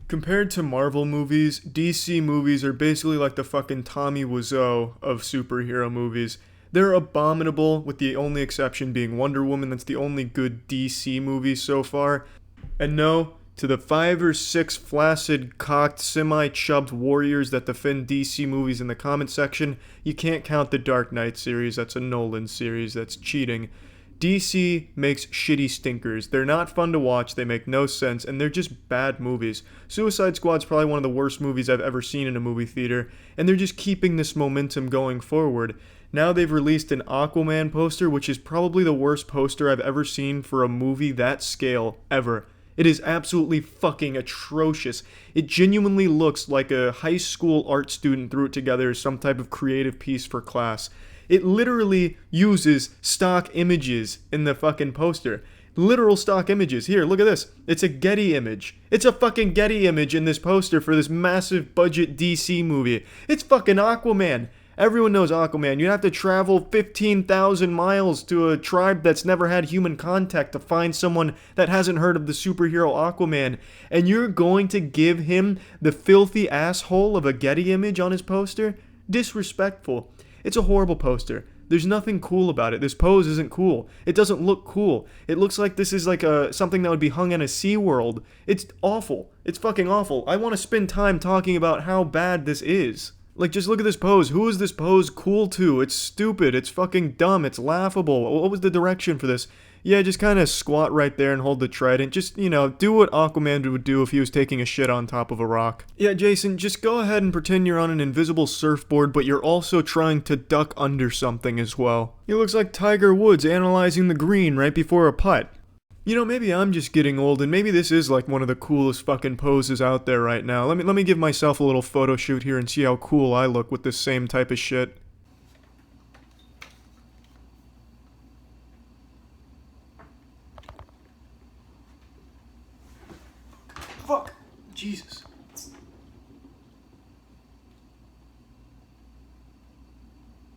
Compared to Marvel movies, DC movies are basically like the fucking Tommy Wiseau of superhero movies. They're abominable, with the only exception being Wonder Woman. That's the only good DC movie so far. And no, to the 5 or 6 flaccid, cocked, semi-chubbed warriors that defend DC movies in the comment section, you can't count the Dark Knight series. That's a Nolan series. That's cheating. DC makes shitty stinkers. They're not fun to watch, they make no sense, and they're just bad movies. Suicide Squad's probably one of the worst movies I've ever seen in a movie theater, and they're just keeping this momentum going forward. Now they've released an Aquaman poster, which is probably the worst poster I've ever seen for a movie that scale, ever. It is absolutely fucking atrocious. It genuinely looks like a high school art student threw it together as some type of creative piece for class. It literally uses stock images in the fucking poster. Literal stock images. Here, look at this. It's a Getty image. It's a fucking Getty image in this poster for this massive budget DC movie. It's fucking Aquaman. Everyone knows Aquaman. You'd have to travel 15,000 miles to a tribe that's never had human contact to find someone that hasn't heard of the superhero Aquaman. And you're going to give him the filthy asshole of a Getty image on his poster? Disrespectful. It's a horrible poster. There's nothing cool about it. This pose isn't cool. It doesn't look cool. It looks like this is like something that would be hung in a SeaWorld. It's awful. It's fucking awful. I want to spend time talking about how bad this is. Like, just look at this pose. Who is this pose cool to? It's stupid. It's fucking dumb. It's laughable. What was the direction for this? Yeah, just kind of squat right there and hold the trident. Just, do what Aquaman would do if he was taking a shit on top of a rock. Yeah, Jason, just go ahead and pretend you're on an invisible surfboard, but you're also trying to duck under something as well. He looks like Tiger Woods analyzing the green right before a putt. Maybe I'm just getting old, and maybe this is like one of the coolest fucking poses out there right now. Let me give myself a little photo shoot here and see how cool I look with this same type of shit. Fuck! Jesus.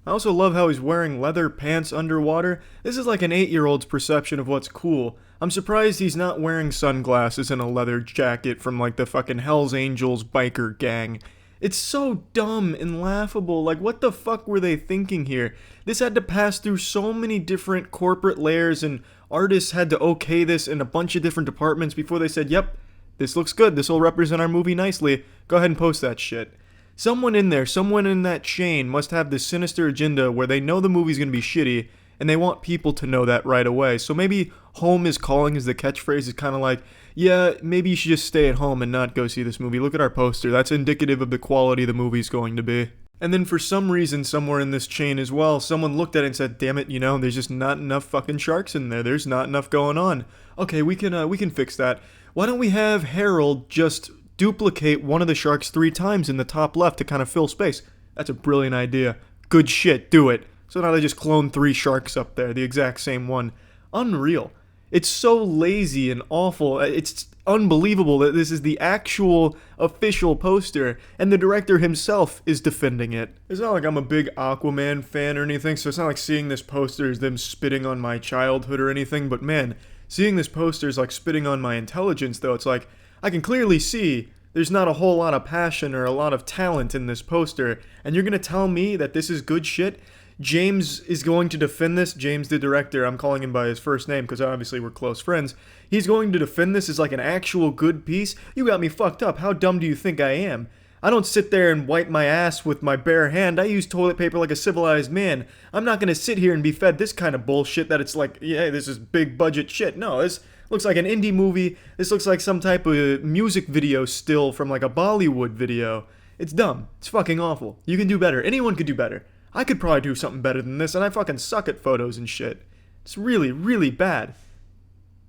I also love how he's wearing leather pants underwater. This is like an 8-year-old's perception of what's cool. I'm surprised he's not wearing sunglasses and a leather jacket from like the fucking Hells Angels biker gang. It's so dumb and laughable. Like, what the fuck were they thinking here? This had to pass through so many different corporate layers, and artists had to okay this in a bunch of different departments before they said, yep, this looks good, this will represent our movie nicely, go ahead and post that shit. Someone in there, someone in that chain must have this sinister agenda where they know the movie's gonna be shitty, and they want people to know that right away. So maybe home is calling is the catchphrase. Is kind of like, yeah, maybe you should just stay at home and not go see this movie. Look at our poster. That's indicative of the quality the movie's going to be. And then for some reason, somewhere in this chain as well, someone looked at it and said, damn it, there's just not enough fucking sharks in there. There's not enough going on. Okay, we can fix that. Why don't we have Harold just duplicate one of the sharks 3 times in the top left to kind of fill space? That's a brilliant idea. Good shit, do it. So now they just clone 3 sharks up there, the exact same one. Unreal. It's so lazy and awful. It's unbelievable that this is the actual official poster, and the director himself is defending it. It's not like I'm a big Aquaman fan or anything, so it's not like seeing this poster is them spitting on my childhood or anything, but man, seeing this poster is like spitting on my intelligence, though. It's like, I can clearly see there's not a whole lot of passion or a lot of talent in this poster, and you're gonna tell me that this is good shit? James is going to defend this. James, the director, I'm calling him by his first name because obviously we're close friends. He's going to defend this as like an actual good piece? You got me fucked up. How dumb do you think I am? I don't sit there and wipe my ass with my bare hand. I use toilet paper like a civilized man. I'm not going to sit here and be fed this kind of bullshit that it's like, yeah, this is big budget shit. No, this looks like an indie movie. This looks like some type of music video still from like a Bollywood video. It's dumb. It's fucking awful. You can do better. Anyone could do better. I could probably do something better than this, and I fucking suck at photos and shit. It's really, really bad.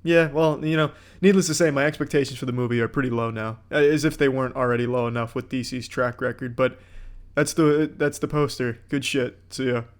Yeah, well, needless to say, my expectations for the movie are pretty low now. As if they weren't already low enough with DC's track record, but that's the poster. Good shit. See ya.